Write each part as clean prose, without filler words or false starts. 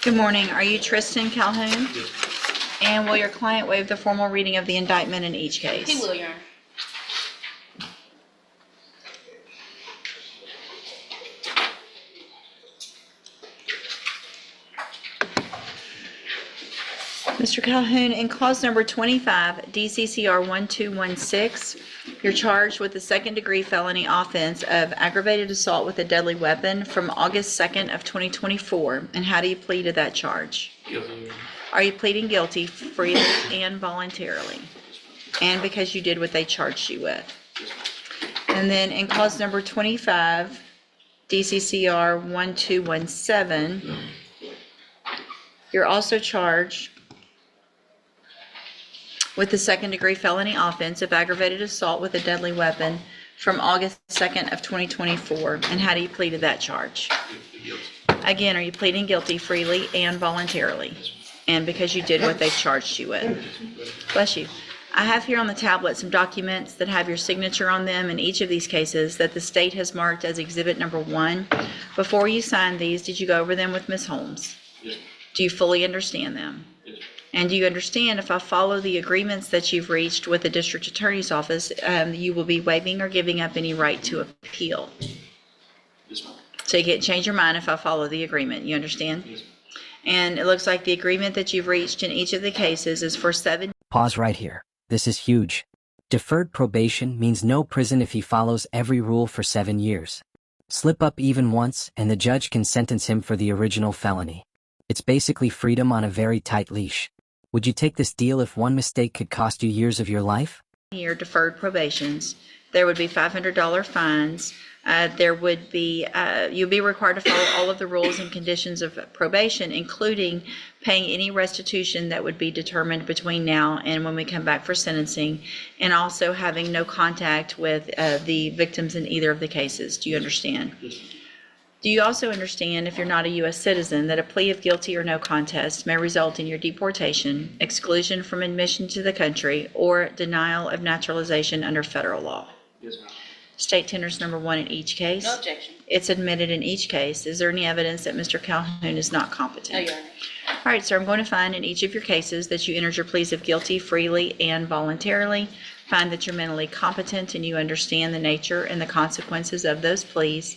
Good morning. Are you Tristan Calhoun? Yes. And will your client waive the formal reading of the indictment in each case? He will, Your Honor. Mr. Calhoun, in clause number 25, DCCR 1216, you're charged with the second-degree felony offense of aggravated assault with a deadly weapon from August 2nd of 2024. And how do you plead to that charge? Guilty. Are you pleading guilty freely and voluntarily? And because you did what they charged you with? And then in clause number 25, DCCR 1217, you're also charged with the second-degree felony offense of aggravated assault with a deadly weapon from August 2nd of 2024. And how do you plead to that charge? Guilty. Again, are you pleading guilty freely and voluntarily? And because you did what they charged you with? Bless you. I have here on the tablet some documents that have your signature on them in each of these cases that the state has marked as exhibit number 1. Before you signed these, did you go over them with Ms. Holmes? Yes. Do you fully understand them? Yes. And do you understand if I follow the agreements that you've reached with the district attorney's office, you will be waiving or giving up any right to appeal? Yes, ma'am. So you can't change your mind if I follow the agreement. You understand? Yes, ma'am. And it looks like the agreement that you've reached in each of the cases is for 7. Pause right here. This is huge. Deferred probation means no prison if he follows every rule for 7 years. Slip up even once, and the judge can sentence him for the original felony. It's basically freedom on a very tight leash. Would you take this deal if one mistake could cost you years of your life? Year deferred probations. There would be $500 fines. There would be, you'll be required to follow all of the rules and conditions of probation, including paying any restitution that would be determined between now and when we come back for sentencing, and also having no contact with the victims in either of the cases. Do you understand? Yes, ma'am. Do you also understand, if you're not a U.S. citizen, that a plea of guilty or no contest may result in your deportation, exclusion from admission to the country, or denial of naturalization under federal law? Yes, ma'am. State tenders number 1 in each case. No objection. It's admitted in each case. Is there any evidence that Mr. Calhoun is not No, competent? Your Honor. All right, sir, I'm going to find in each of your cases that you entered your pleas of guilty freely and voluntarily. Find that you're mentally competent and you understand the nature and the consequences of those pleas.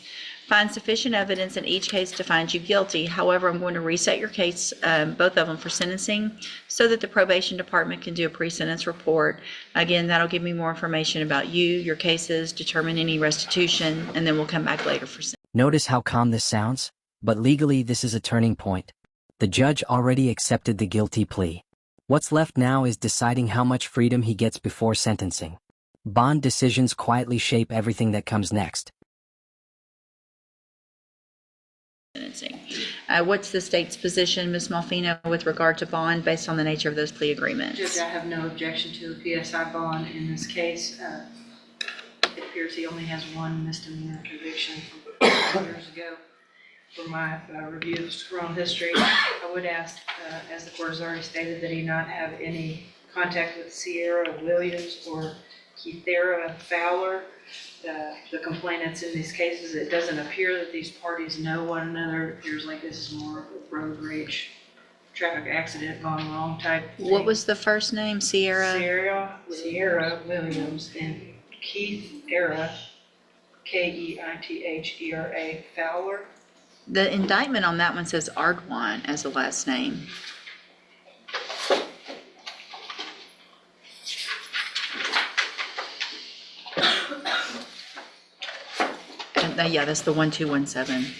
Find sufficient evidence in each case to find you guilty. However, I'm going to reset your case, both of them, for sentencing so that the probation department can do a pre-sentence report. Again, that'll give me more information about you, your cases, determine any restitution, and then we'll come back later for sentencing. Notice how calm this sounds? But legally, this is a turning point. The judge already accepted the guilty plea. What's left now is deciding how much freedom he gets before sentencing. Bond decisions quietly shape everything that comes next. What's the state's position, Ms. Malfino, with regard to bond based on the nature of those plea agreements? Judge, I have no objection to the PSI bond in this case. It appears he only has one misdemeanor conviction from years ago. For my review of his criminal history, I would ask, as the court has already stated, that he not have any contact with Sierra Williams or Keithera Fowler. The complainants in these cases, it doesn't appear that these parties know one another. It appears like this is more of a road rage, traffic accident gone wrong type thing. What was the first name, Sierra? Sierra Williams and Keithera, Keithera Fowler. The indictment on that one says Ardwan as the last name. Yeah, that's the 1217.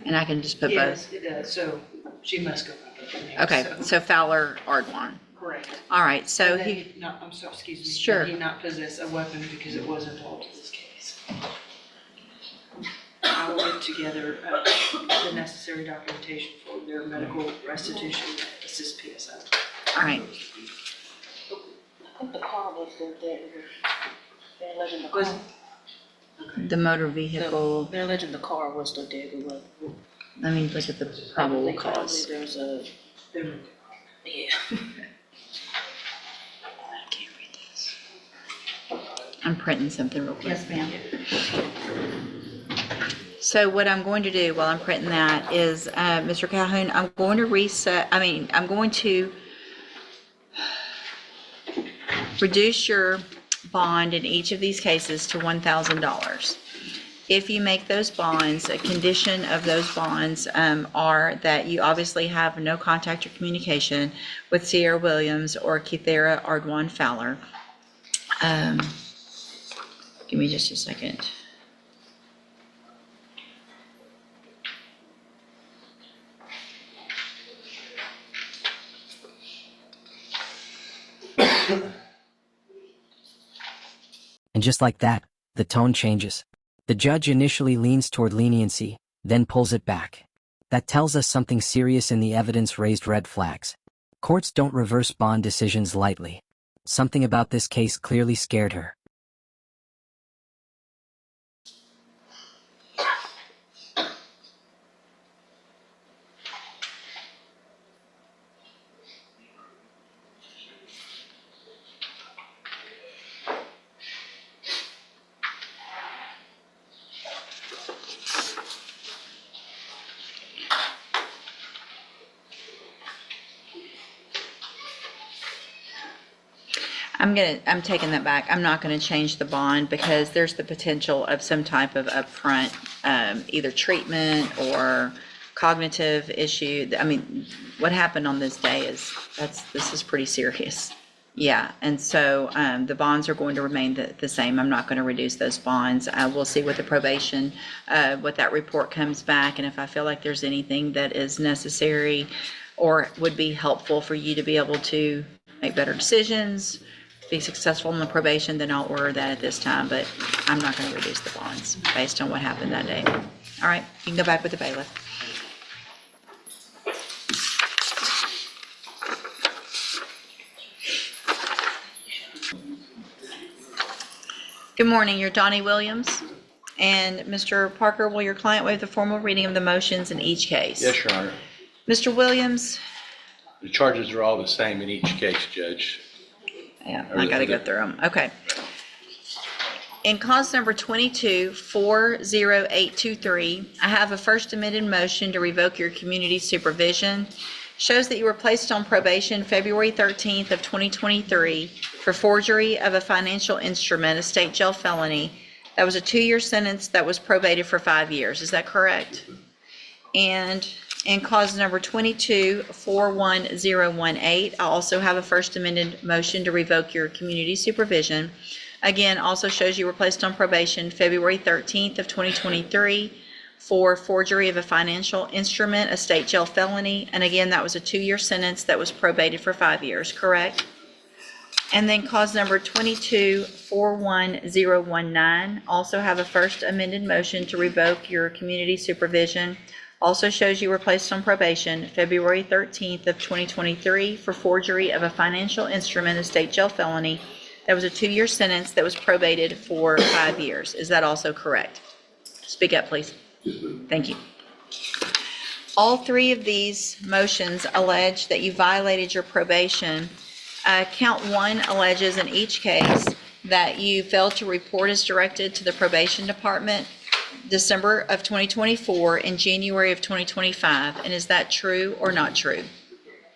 And I can just put both. Yes, it does. So she must go by both names. Okay, so Fowler, Ardwan. Correct. All right, so And then he, no, I'm sorry, excuse me. Sure. Did he not possess a weapon because it was involved in this case? I will get together the necessary documentation for their medical restitution and assist PSI. all right. I think the car was their alleging the Was- car. The motor vehicle, They're alleging the car was the digger. let me look at the probable cause. There's a, There- yeah. I can't read this. I'm printing something real quick. Yes, ma'am. So what I'm going to do while I'm printing that is, Mr. Calhoun, I'm going to I'm going to reduce your bond in each of these cases to $1,000. If you make those bonds, a condition of those bonds are that you obviously have no contact or communication with Sierra Williams or Keithera Ardwan Fowler. Give me just a second. And just like that, the tone changes. The judge initially leans toward leniency, then pulls it back. That tells us something serious in the evidence raised red flags. Courts don't reverse bond decisions lightly. Something about this case clearly scared her. I'm taking that back. I'm not gonna change the bond because there's the potential of some type of upfront, either treatment or cognitive issue. I mean, what happened on this day this is pretty serious. Yeah, and so, the bonds are going to remain the same. I'm not gonna reduce those bonds. We'll see what the probation, what that report comes back, and if I feel like there's anything that is necessary or would be helpful for you to be able to make better decisions, be successful in the probation, then I'll order that at this time, but I'm not going to reduce the bonds based on what happened that day. All right, you can go back with the bailiff. Good morning, you're Donnie Williams. And Mr. Parker, will your client waive the formal reading of the motions in each case? Yes, Your Honor. Mr. Williams? The charges are all the same in each case, Judge. Yeah, I gotta go through them. Okay. In cause number 22-40823, I have a first amended motion to revoke your community supervision. Shows that you were placed on probation February 13th of 2023 for forgery of a financial instrument, a state jail felony. That was a 2-year sentence that was probated for 5 years. Is that correct? And in cause number 22-41018, I also have a first amended motion to revoke your community supervision. Again, also shows you were placed on probation February 13th of 2023 for forgery of a financial instrument, a state jail felony. And again, that was a 2-year sentence that was probated for 5 years, correct? And then cause number 22-41019, also have a first amended motion to revoke your community supervision. Also shows you were placed on probation February 13th of 2023 for forgery of a financial instrument, a state jail felony. That was a 2-year sentence that was probated for 5 years. Is that also correct? Speak up, please. Thank you. All 3 of these motions allege that you violated your probation. Count 1 alleges in each case that you failed to report as directed to the probation department December of 2024 and January of 2025. And is that true or not true?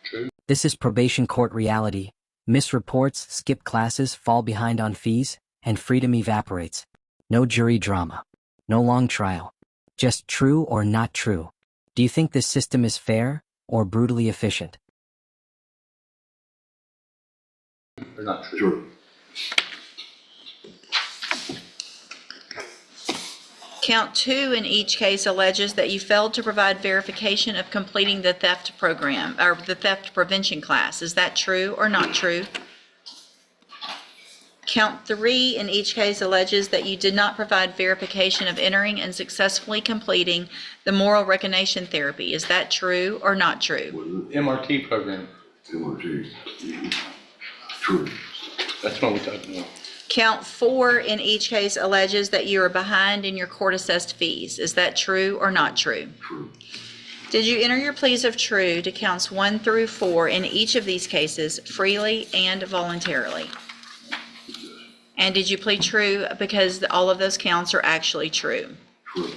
True. This is probation court reality. Miss reports, skip classes, fall behind on fees, and freedom evaporates. No jury drama. No long trial. Just true or not true. Do you think this system is fair or brutally efficient? Or not true. Count 2 in each case alleges that you failed to provide verification of completing the theft program or the theft prevention class. Is that true or not true? Count 3 in each case alleges that you did not provide verification of entering and successfully completing the moral recognition therapy. Is that true or not true? MRT program. MRT. True. That's what we talked about. Count 4 in each case alleges that you are behind in your court-assessed fees. Is that true or not true? True. Did you enter your pleas of true to counts 1 through 4 in each of these cases freely and voluntarily? And did you plead true because all of those counts are actually true? True.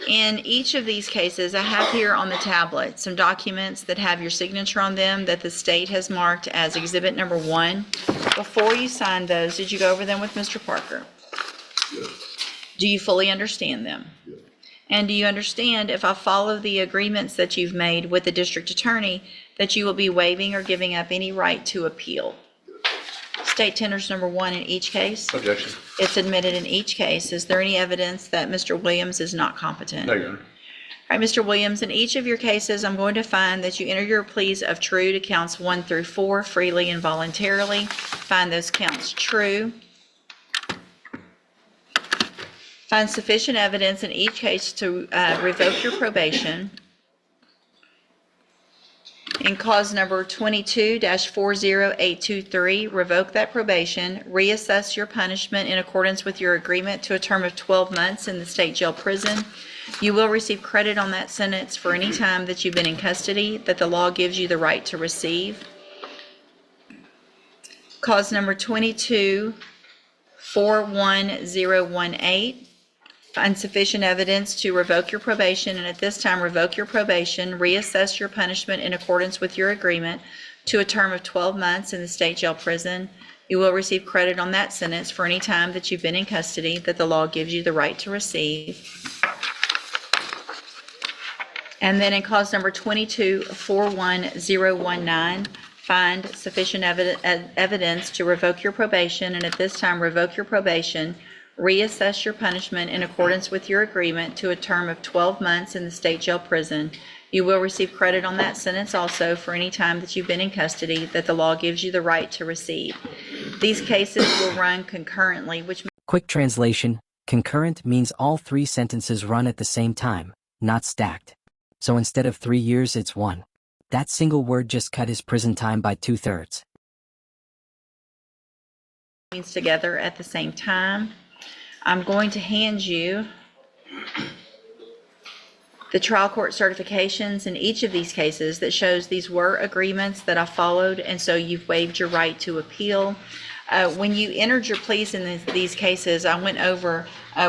In each of these cases, I have here on the tablet some documents that have your signature on them that the state has marked as Exhibit Number 1. Before you sign those, did you go over them with Mr. Parker? Yes. Do you fully understand them? Yes. And do you understand, if I follow the agreements that you've made with the district attorney, that you will be waiving or giving up any right to appeal? State tenders number 1 in each case. Objection. It's admitted in each case. Is there any evidence that Mr. Williams is not competent? No, Your Honor. All right, Mr. Williams, in each of your cases, I'm going to find that you enter your pleas of true to counts 1 through 4 freely and voluntarily. Find those counts true. Find sufficient evidence in each case to revoke your probation. In cause number 22-40823, revoke that probation, reassess your punishment in accordance with your agreement to a term of 12 months in the state jail prison. You will receive credit on that sentence for any time that you've been in custody that the law gives you the right to receive. Cause number 22-41018. Find sufficient evidence to revoke your probation, and at this time, revoke your probation, reassess your punishment in accordance with your agreement to a term of 12 months in the state jail prison. You will receive credit on that sentence for any time that you've been in custody that the law gives you the right to receive. And then in cause number 22-41019, find sufficient evidence to revoke your probation, and at this time, revoke your probation, reassess your punishment in accordance with your agreement to a term of 12 months in the state jail prison. You will receive credit on that sentence also for any time that you've been in custody that the law gives you the right to receive. These cases will run concurrently, which... Quick translation, concurrent means all 3 sentences run at the same time, not stacked. So instead of 3 years, it's 1. That single word just cut his prison time by 2/3. means together at the same time. I'm going to hand you the trial court certifications in each of these cases that shows these were agreements that I followed, and so you've waived your right to appeal. When you entered your pleas in these cases, I went over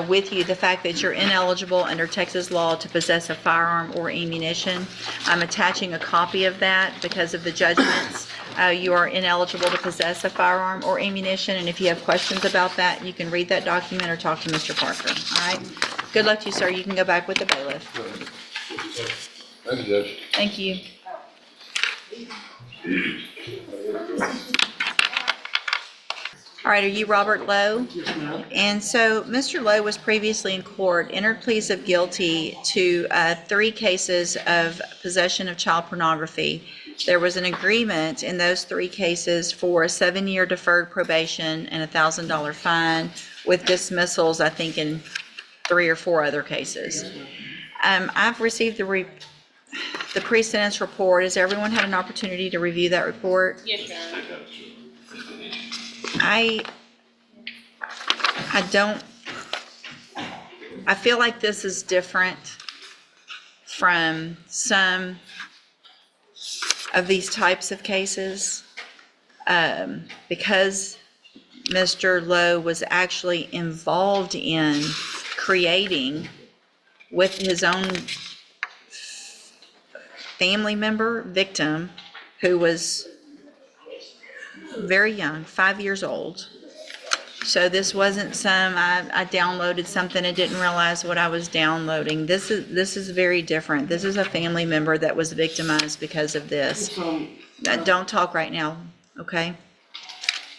with you the fact that you're ineligible under Texas law to possess a firearm or ammunition. I'm attaching a copy of that because of the judgments. You are ineligible to possess a firearm or ammunition, and if you have questions about that, you can read that document or talk to Mr. Parker. All right? Good luck to you, sir. You can go back with the bailiff. Thank you, Judge. Thank you. All right, are you Robert Lowe? Yes, ma'am. And so Mr. Lowe was previously in court, entered pleas of guilty to 3 cases of possession of child pornography. There was an agreement in those 3 cases for a 7-year deferred probation and a $1,000 fine with dismissals, I think, in 3 or 4 other cases. I've received the pre-sentence report. Has everyone had an opportunity to review that report? Yes, Your Honor. I feel like this is different from some of these types of cases, because Mr. Lowe was actually involved in creating with his own family member, victim, who was very young, 5 years old. So this wasn't I downloaded something and didn't realize what I was downloading. This is very different. This is a family member that was victimized because of this. Don't talk right now, okay?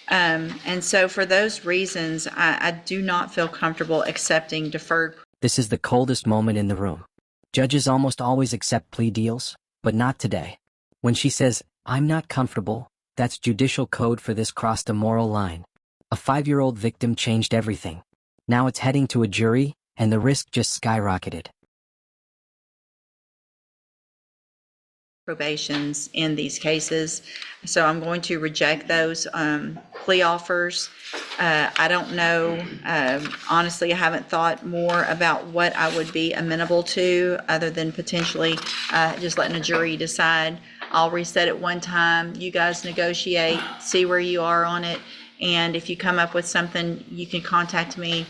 And so for those reasons, I do not feel comfortable accepting deferred. This is the coldest moment in the room. Judges almost always accept plea deals, but not today. When she says, "I'm not comfortable," that's judicial code for this crossed a moral line. A 5-year-old victim changed everything. Now it's heading to a jury, and the risk just skyrocketed. Probations in these cases, so I'm going to reject those plea offers. I don't know, honestly, I haven't thought more about what I would be amenable to other than potentially just letting a jury decide. I'll reset it one time, you guys negotiate, see where you are on it, and if you come up with something, you can contact me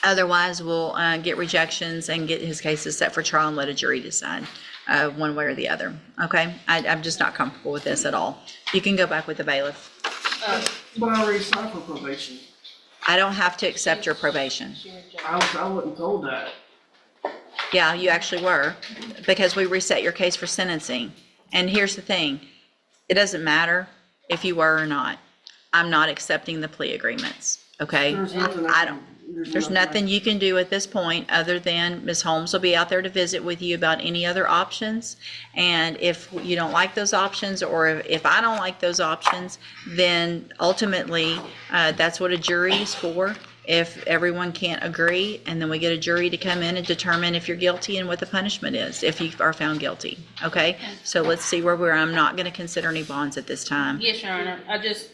Otherwise, we'll get rejections and get his cases set for trial and let a jury decide one way or the other. Okay? I'm just not comfortable with this at all. You can go back with the bailiff. But I already signed for probation. I don't have to accept your probation. I wasn't told that. Yeah, you actually were, because we reset your case for sentencing. And here's the thing, it doesn't matter if you were or not. I'm not accepting the plea agreements, okay? There's nothing I don't, there's nothing you can do at this point other than Ms. Holmes will be out there to visit with you about any other options. And if you don't like those options, or if I don't like those options, then ultimately, that's what a jury is for. If everyone can't agree, and then we get a jury to come in and determine if you're guilty and what the punishment is, if you are found guilty, okay? So let's see where we're, I'm not gonna consider any bonds at this time. Yes, Your Honor, I just,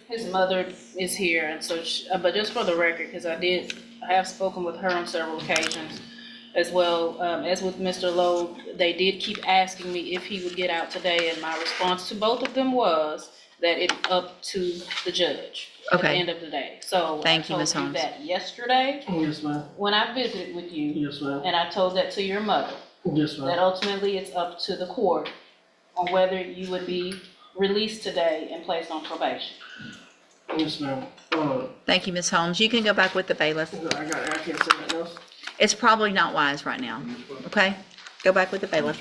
his mother is here, and so, but just for the record, because I have spoken with her on several occasions, as well, as with Mr. Lowe, they did keep asking me if he would get out today, and my response to both of them was that it's up to the judge at the Okay. end of the day. So Thank you, Ms. I told Holmes. you that yesterday Yes, ma'am. when I visited with you, Yes, ma'am. and I told that to your mother, Yes, that ma'am. ultimately it's up to the court on whether you would be released today and placed on probation. Yes, ma'am. Thank you, Ms. Holmes. You can go back with the bailiff. I can't say nothing else. It's probably not wise right now, okay? Go back with the bailiff.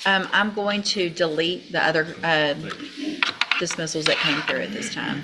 I'm going to delete the other dismissals that came through at this time.